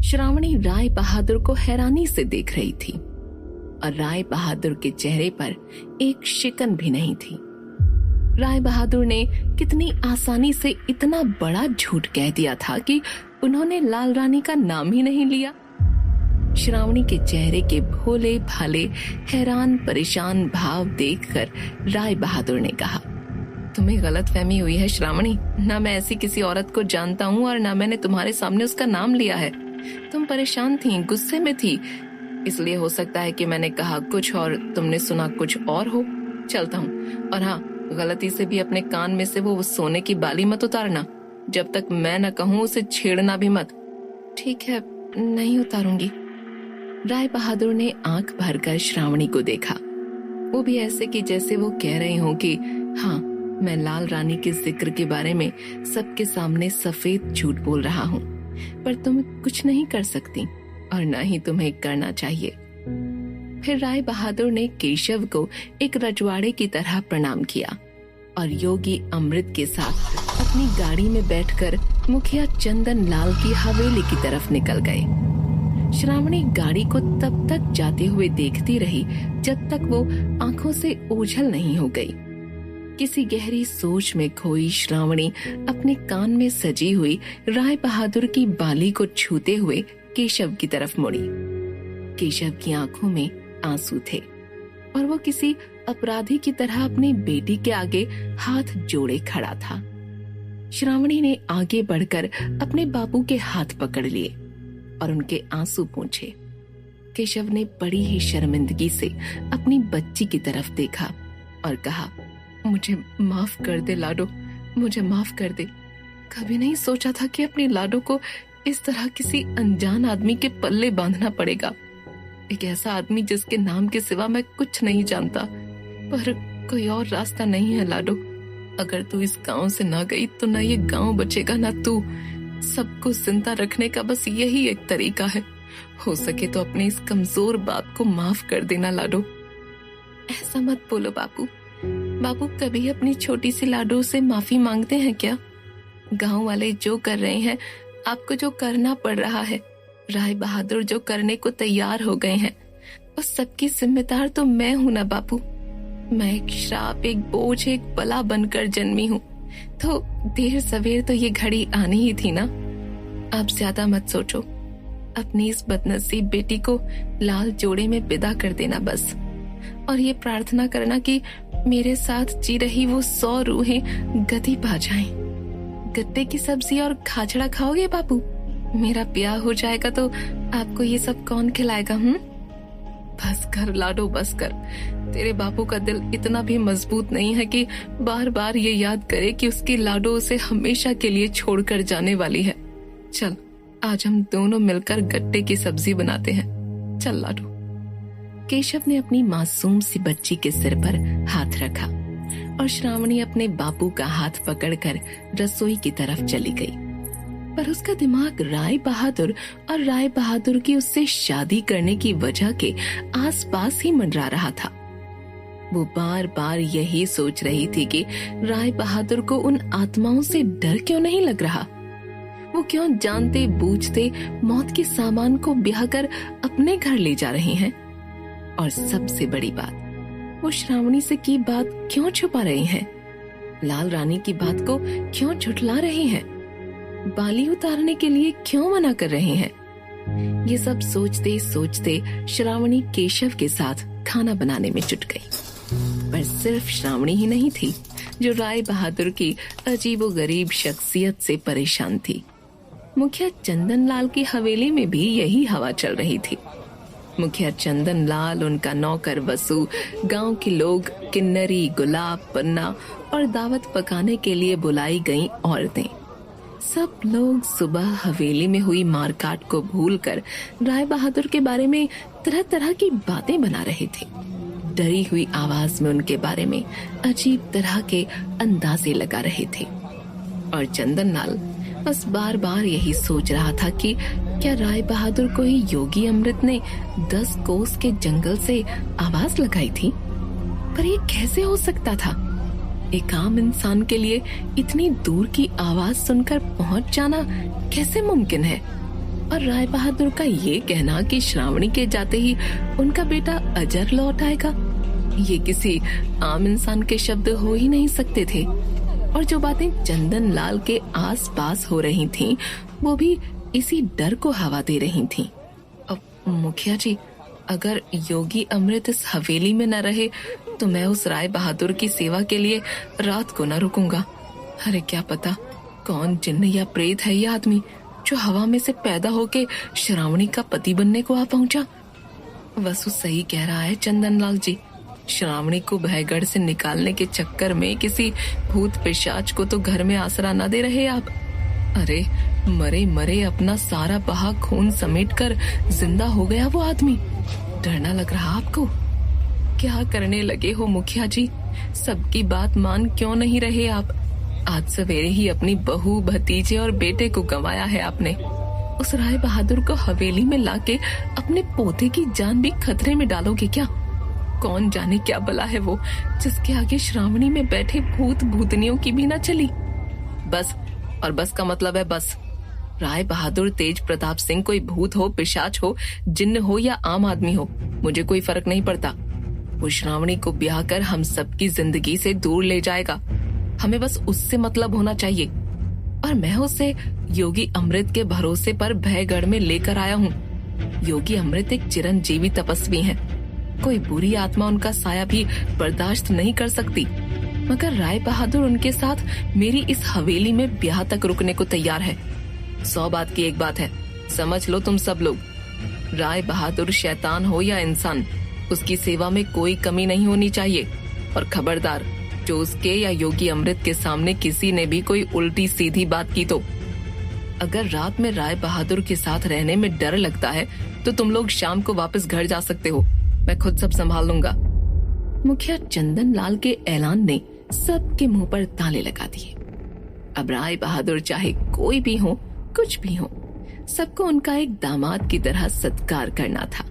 श्रावणी राय बहादुर को हैरानी से देख रही थी और राय बहादुर के चेहरे पर एक शिकन भी नहीं थी। राय बहादुर ने कितनी आसानी से इतना बड़ा झूठ कह दिया था कि उन्होंने लाल रानी का नाम ही नहीं लिया। श्रावणी के चेहरे के भोले भाले हैरान परेशान भाव देखकर राय बहादुर ने कहा, तुम्हें गलतफहमी हुई है श्रावणी। ना मैं ऐसी किसी औरत को जानता हूँ और ना मैंने तुम्हारे सामने उसका नाम लिया है। तुम परेशान थी, गुस्से में थी, इसलिए हो सकता है कि मैंने कहा कुछ और तुमने सुना कुछ और हो। चलता हूँ। और हाँ, गलती से भी अपने कान में से वो सोने की बाली मत उतारना। जब तक मैं न कहूँ उसे छेड़ना भी मत। ठीक है, नहीं उतारूंगी। राय बहादुर ने आंख भरकर श्रावणी को देखा, वो भी ऐसे कि जैसे वो कह रहे हो कि हाँ, मैं लाल रानी के जिक्र के बारे में सबके सामने सफेद झूठ बोल रहा हूँ, पर तुम कुछ नहीं कर सकती और न ही तुम्हें करना चाहिए। फिर राय बहादुर ने केशव को एक रजवाड़े की तरह प्रणाम किया और योगी अमृत के साथ अपनी गाड़ी में बैठकर मुखिया चंदन लाल की हवेली की तरफ निकल गए। श्रावणी गाड़ी को तब तक जाते हुए देखती रही जब तक वो आंखों से ओझल नहीं हो गई। किसी गहरी सोच में खोई श्रावणी अपने कान में सजी हुई राय बहादुर की बाली को छूते हुए केशव की तरफ मुड़ी। केशव की आंखों में आंसू थे और वो किसी अपराधी की तरह अपनी बेटी के आगे हाथ जोड़े खड़ा था। श्रावणी ने आगे बढ़कर अपने बापू के हाथ पकड़ लिए और उनके आंसू पोंछे। केशव ने बड़ी ही शर्मिंदगी से अपनी बच्ची की तरफ देखा और कहा, मुझे माफ कर दे लाडो, मुझे माफ कर दे। कभी नहीं सोचा था कि अपनी लाडो को इस तरह किसी अनजान आदमी के पल्ले बांधना पड़ेगा। एक ऐसा आदमी जिसके नाम के सिवा मैं कुछ नहीं जानता, पर कोई और रास्ता नहीं है लाडो। अगर तू इस गांव से ना गई तो ना ये गांव बचेगा ना तू। सबको जिंदा रखने का बस यही एक तरीका है। हो सके तो अपने इस कमजोर बाप को माफ कर देना लाडो। ऐसा मत बोलो बापू। बापू कभी अपनी छोटी सी लाडो से माफी मांगते हैं क्या? गांव वाले जो कर रहे हैं, आपको जो करना पड़ रहा है, राय बहादुर जो करने को तैयार हो गए हैं, उस सबकी जिम्मेदार तो मैं हूं ना बापू। मैं एक श्राप, एक बोझ, एक बला बनकर जन्मी हूँ, तो देर सवेर तो ये घड़ी आनी ही थी ना। आप ज्यादा मत सोचो, अपनी इस बदनसीब बेटी को लाल जोड़े में विदा कर देना बस, और ये प्रार्थना करना कि मेरे साथ जी रही वो 100 रूहें गति पा जाएं। गत्ते की सब्जी और खाचड़ा खाओगे बापू? मेरा ब्याह हो जाएगा तो आपको ये सब कौन खिलाएगा? बस कर लाडो, बस कर। तेरे बापू का दिल इतना भी मजबूत नहीं है कि बार बार ये याद करे कि उसकी लाडो उसे हमेशा के लिए छोड़कर जाने वाली है। चल, आज हम दोनों मिलकर गट्टे की सब्जी बनाते हैं। चल लाडो। केशव ने अपनी मासूम सी बच्ची के सिर पर हाथ रखा और श्रावणी अपने बापू का हाथ पकड़कर रसोई की तरफ चली गई। पर उसका दिमाग राय बहादुर और राय बहादुर की उससे शादी करने की वजह के आसपास ही मंडरा रहा था। वो बार बार यही सोच रही थी कि राय बहादुर को उन आत्माओं से डर क्यों नहीं लग रहा। वो क्यों जानते बूझते मौत के सामान को ब्याह कर अपने घर ले जा रहे हैं। और सबसे बड़ी बात, वो श्रावणी से की बात क्यों छुपा रहे हैं? लाल रानी की बात को क्यों झुठला रहे हैं? बाली उतारने के लिए क्यों मना कर रहे हैं? ये सब सोचते सोचते श्रावणी केशव के साथ खाना बनाने में जुट गई। पर सिर्फ श्रावणी ही नहीं थी जो राय बहादुर की अजीबोगरीब शख्सियत से परेशान थी। मुखिया चंदन लाल की हवेली में भी यही हवा चल रही थी। मुखिया चंदन लाल, उनका नौकर वसु, गांव के लोग, किन्नरी, गुलाब, पन्ना और दावत पकाने के लिए बुलाई गईं औरतें, सब लोग सुबह हवेली में हुई मारकाट को भूलकर राय बहादुर के बारे में तरह तरह की बातें बना रहे थे। डरी हुई आवाज में उनके बारे में अजीब तरह के अंदाजे लगा रहे थे। और चंदन लाल बस बार बार यही सोच रहा था कि क्या राय बहादुर को ही योगी अमृत ने 10 कोस के जंगल से आवाज लगाई थी? पर ये कैसे हो सकता था? एक आम इंसान के लिए इतनी दूर की आवाज सुनकर पहुंच जाना कैसे मुमकिन है? और राय बहादुर का ये कहना कि श्रावणी के जाते ही उनका बेटा अजर लौट आएगा, ये किसी आम इंसान के शब्द हो ही नहीं सकते थे। और जो बातें चंदन लाल के आस पास हो रही थीं, वो भी इसी डर को हवा दे रही थीं। अब मुखिया जी, अगर योगी अमृत इस हवेली में न रहे तो मैं उस राय बहादुर की सेवा के लिए रात को न रुकूंगा। अरे क्या पता कौन जिन्न या प्रेत है ये आदमी जो हवा में से पैदा होके श्रावणी का पति बनने को आ पहुंचा। वसु सही कह रहा है चंदन लाल जी, श्रावणी को भयगढ़ से निकालने के चक्कर में किसी भूत पिशाच को तो घर में आसरा न दे रहे आप। अरे मरे मरे अपना सारा बहा खून समेटकर जिंदा हो गया वो आदमी। डर न लग रहा आपको? क्या करने लगे हो मुखिया जी? सबकी बात मान क्यों नहीं रहे आप? आज सवेरे ही अपनी बहू, भतीजे और बेटे को गंवाया है आपने। उस राय बहादुर को हवेली में लाके अपने पोते की जान भी खतरे में डालोगे क्या? कौन जाने क्या बला है वो जिसके आगे श्रावणी में बैठे भूत भूतनियों की भी न चली। बस, और बस का मतलब है बस। राय बहादुर तेज प्रताप सिंह कोई भूत हो, पिशाच हो, जिन्न हो या आम आदमी हो, मुझे कोई फर्क नहीं पड़ता। वो श्रावणी को ब्याह कर हम सबकी जिंदगी से दूर ले जाएगा। हमें बस उससे मतलब होना चाहिए। और मैं उसे योगी अमृत के भरोसे पर भयगढ़ में लेकर आया हूँ। योगी अमृत एक चिरंजीवी तपस्वी हैं। कोई बुरी आत्मा उनका साया भी बर्दाश्त नहीं कर सकती, मगर राय बहादुर उनके साथ मेरी इस हवेली में ब्याह तक रुकने को तैयार है। 100 बात की एक बात है, समझ लो तुम सब लोग। राय बहादुर शैतान हो या इंसान, उसकी सेवा में कोई कमी नहीं होनी चाहिए। और खबरदार, जो उसके या योगी अमृत के सामने किसी ने भी कोई उल्टी सीधी बात की तो अगर रात में राय बहादुर के साथ रहने में डर लगता है तो तुम लोग शाम को वापस घर जा सकते हो। मैं खुद सब संभाल लूंगा। मुखिया चंदन लाल के ऐलान ने सबके मुंह पर ताले लगा दिए। अब राय बहादुर चाहे कोई भी हो, कुछ भी हो, सबको उनका एक दामाद की तरह सत्कार करना था।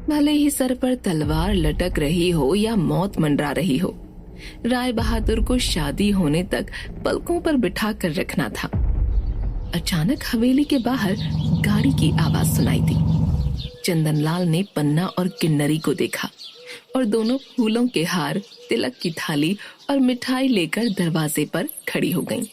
भले ही सर पर तलवार लटक रही हो या मौत मंडरा रही हो, राय बहादुर को शादी होने तक पलकों पर बिठा कर रखना था। अचानक हवेली के बाहर गाड़ी की आवाज सुनाई दी। चंदन लाल ने पन्ना और किन्नरी को देखा और दोनों फूलों के हार, तिलक की थाली और मिठाई लेकर दरवाजे पर खड़ी हो गईं।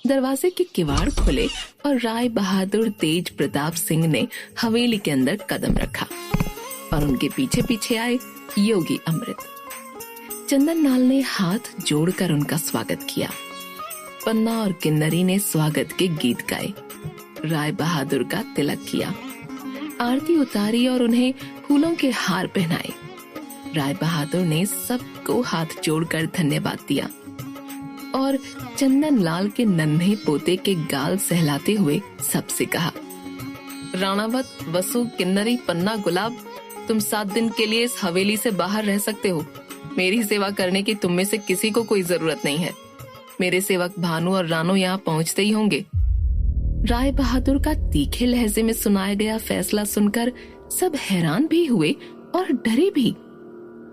दरवाजे के किवाड़ खुले और राय बहादुर तेज प्रताप सिंह ने हवेली के अंदर कदम रखा और उनके पीछे पीछे आए योगी अमृत। चंदन लाल ने हाथ जोड़कर उनका स्वागत किया। पन्ना और किन्नरी ने स्वागत के गीत गाए, राय बहादुर का तिलक किया, आरती उतारी और उन्हें फूलों के हार पहनाए। राय बहादुर ने सबको हाथ जोड़कर धन्यवाद दिया और चंदन लाल के नन्हे पोते के गाल सहलाते हुए सबसे कहा, राणावत, वसु, किन्नरी, पन्ना, गुलाब, तुम 7 दिन के लिए इस हवेली से बाहर रह सकते हो। मेरी सेवा करने की तुम में से किसी को कोई जरूरत नहीं है। मेरे सेवक भानु और रानो यहाँ पहुँचते ही होंगे। राय बहादुर का तीखे लहजे में सुनाया गया फैसला सुनकर सब हैरान भी हुए और डरे भी।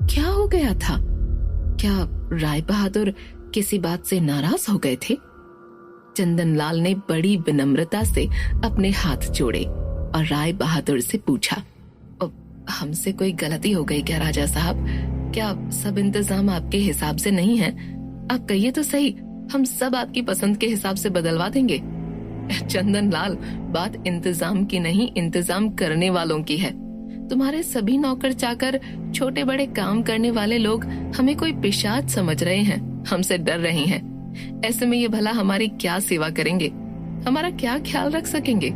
क्या हो गया था? क्या राय बहादुर किसी बात से नाराज हो गए थे? चंदन लाल ने बड़ी विनम्रता से अपने हाथ जोड़े और राय बहादुर से पूछा, हमसे कोई गलती हो गई क्या राजा साहब? क्या सब इंतजाम आपके हिसाब से नहीं है? आप कहिए तो सही, हम सब आपकी पसंद के हिसाब से बदलवा देंगे। चंदन लाल, बात इंतजाम की नहीं, इंतजाम करने वालों की है। तुम्हारे सभी नौकर चाकर, छोटे बड़े काम करने वाले लोग हमें कोई पिशाच समझ रहे हैं, हमसे डर रहे हैं। ऐसे में ये भला हमारी क्या सेवा करेंगे, हमारा क्या ख्याल रख सकेंगे?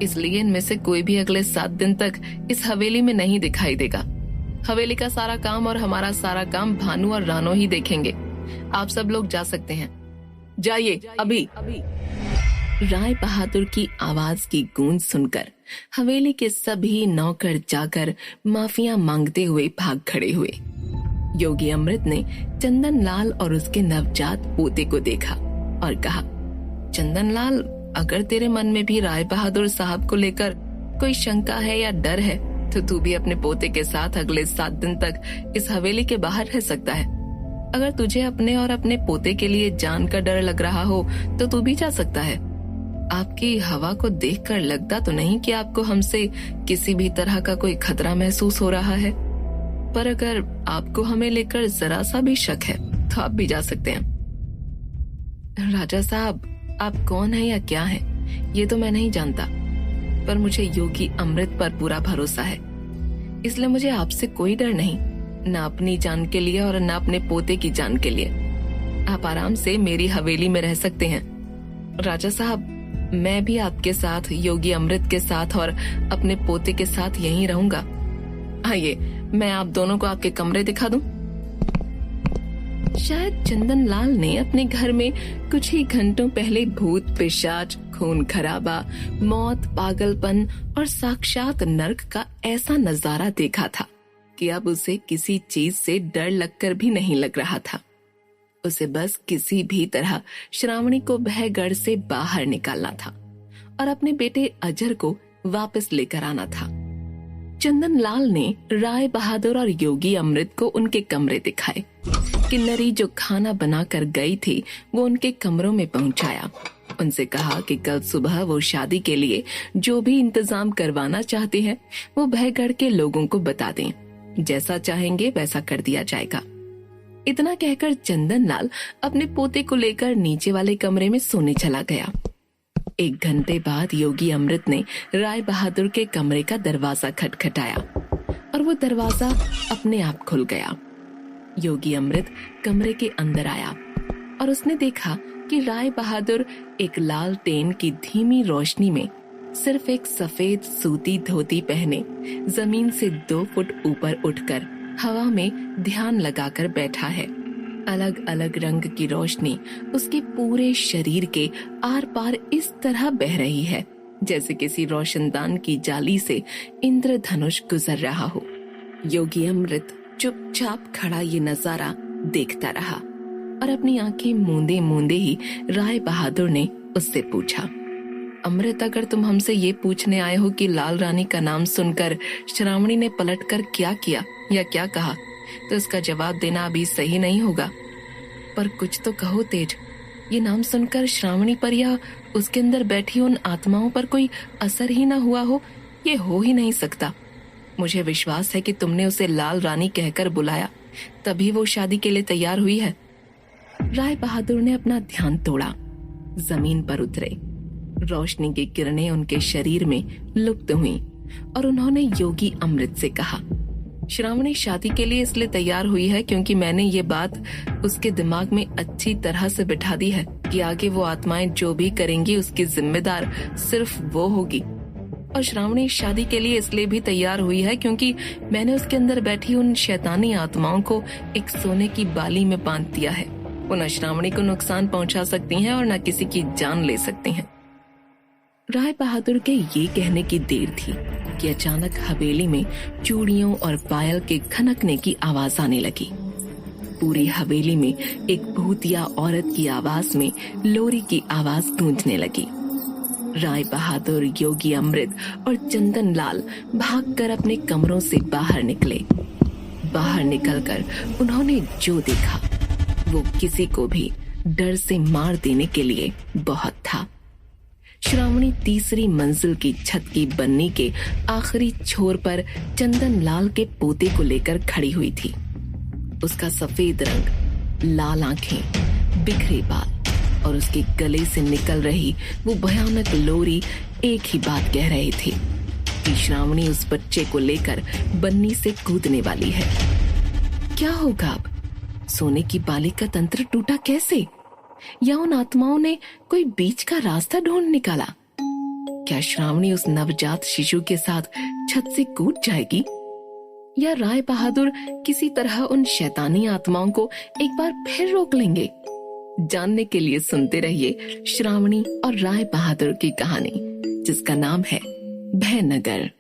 इसलिए इनमें से कोई भी अगले 7 दिन तक इस हवेली में नहीं दिखाई देगा। हवेली का सारा काम और हमारा सारा काम भानु और रानो ही देखेंगे। आप सब लोग जा सकते हैं, जाइए अभी। राय बहादुर की आवाज की गूंज सुनकर हवेली के सभी नौकर चाकर माफिया मांगते हुए भाग खड़े हुए। योगी अमृत ने चंदन लाल और उसके नवजात पोते को देखा और कहा, चंदन लाल, अगर तेरे मन में भी राय बहादुर साहब को लेकर कोई शंका है या डर है तो तू भी अपने पोते के साथ अगले 7 दिन तक इस हवेली के बाहर रह सकता है। अगर तुझे अपने और अपने पोते के लिए जान का डर लग रहा हो तो तू भी जा सकता है। आपकी हवा को देखकर लगता तो नहीं कि आपको हमसे किसी भी तरह का कोई खतरा महसूस हो रहा है, पर अगर आपको हमें लेकर जरा सा भी शक है तो आप भी जा सकते हैं। राजा साहब, आप कौन है या क्या है ये तो मैं नहीं जानता, पर मुझे योगी अमृत पर पूरा भरोसा है, इसलिए मुझे आपसे कोई डर नहीं, न अपनी जान के लिए और न अपने पोते की जान के लिए। आप आराम से मेरी हवेली में रह सकते हैं। राजा साहब, मैं भी आपके साथ, योगी अमृत के साथ और अपने पोते के साथ यहीं रहूंगा। आइए, मैं आप दोनों को आपके कमरे दिखा दूं। शायद चंदन लाल ने अपने घर में कुछ ही घंटों पहले भूत पिशाच, खून खराबा, मौत, पागलपन और साक्षात नर्क का ऐसा नजारा देखा था कि अब उसे किसी चीज से डर लगकर भी नहीं लग रहा था। उसे बस किसी भी तरह श्रावणी को भयगढ़ से बाहर निकालना था और अपने बेटे अजर को वापस लेकर आना था। चंदन लाल ने राय बहादुर और योगी अमृत को उनके कमरे दिखाए। किन्नरी जो खाना बनाकर गई थी वो उनके कमरों में पहुंचाया। उनसे कहा कि कल सुबह वो शादी के लिए जो भी इंतजाम करवाना चाहते हैं वो भयगढ़ के लोगों को बता दें, जैसा चाहेंगे वैसा कर दिया जाएगा। इतना कहकर चंदन लाल अपने पोते को लेकर नीचे वाले कमरे में सोने चला गया। 1 घंटे बाद योगी अमृत ने राय बहादुर के कमरे का दरवाजा खटखटाया और वो दरवाजा अपने आप खुल गया। योगी अमृत कमरे के अंदर आया और उसने देखा कि राय बहादुर एक लालटेन की धीमी रोशनी में सिर्फ एक सफेद सूती धोती पहने जमीन से 2 फुट ऊपर उठकर हवा में ध्यान लगाकर बैठा है। अलग अलग रंग की रोशनी उसके पूरे शरीर के आर पार इस तरह बह रही है जैसे किसी रोशनदान की जाली से इंद्रधनुष गुजर रहा हो। योगी अमृत चुपचाप खड़ा ये नजारा देखता रहा और अपनी आंखें मूंदे मूंदे ही राय बहादुर ने उससे पूछा, अमृत, अगर तुम हमसे ये पूछने आए हो कि लाल रानी का नाम सुनकर श्रावणी ने पलटकर क्या किया या क्या कहा, तो इसका जवाब देना अभी सही नहीं होगा। पर कुछ तो कहो तेज, ये नाम सुनकर श्रावणी पर या उसके अंदर बैठी उन आत्माओं पर कोई असर ही ना हुआ हो, ये हो ही नहीं सकता। मुझे विश्वास है कि तुमने उसे लाल रानी कहकर बुलाया, तभी वो शादी के लिए तैयार हुई है। राय बहादुर ने अपना ध्यान तोड़ा, जमीन पर उतरे। रोशनी की किरणें उनके शरीर में लुप्त हुईं और उन्होंने योगी अमृत से कहा, श्रावणी शादी के लिए इसलिए तैयार हुई है क्योंकि मैंने ये बात उसके दिमाग में अच्छी तरह से बिठा दी है कि आगे वो आत्माएं जो भी करेंगी उसकी जिम्मेदार सिर्फ वो होगी। और श्रावणी शादी के लिए इसलिए भी तैयार हुई है क्योंकि मैंने उसके अंदर बैठी उन शैतानी आत्माओं को एक सोने की बाली में बांध दिया है। वो न श्रावणी को नुकसान पहुंचा सकती हैं और न किसी की जान ले सकती हैं। राय बहादुर के ये कहने की देर थी कि अचानक हवेली में चूड़ियों और पायल के खनकने की आवाज आने लगी। पूरी हवेली में एक भूतिया औरत की आवाज में लोरी की आवाज गूंजने लगी। राय बहादुर, योगी अमृत और चंदन लाल भागकर अपने कमरों से बाहर निकले। बाहर निकलकर उन्होंने जो देखा वो किसी को भी डर से मार देने के लिए बहुत था। श्रावणी तीसरी मंजिल की छत की बन्नी के आखिरी छोर पर चंदन लाल के पोते को लेकर खड़ी हुई थी। उसका सफेद रंग, लाल आंखें, बिखरे बाल और उसके गले से निकल रही वो भयानक लोरी एक ही बात कह रही थी कि श्रावणी उस बच्चे को लेकर बन्नी से कूदने वाली है। क्या होगा अब? सोने की बाली का तंत्र टूटा कैसे? या उन आत्माओं ने कोई बीच का रास्ता ढूंढ निकाला? क्या श्रावणी उस नवजात शिशु के साथ छत से कूद जाएगी? या राय बहादुर किसी तरह उन शैतानी आत्माओं को एक बार फिर रोक लेंगे? जानने के लिए सुनते रहिए श्रावणी और राय बहादुर की कहानी, जिसका नाम है भयनगर।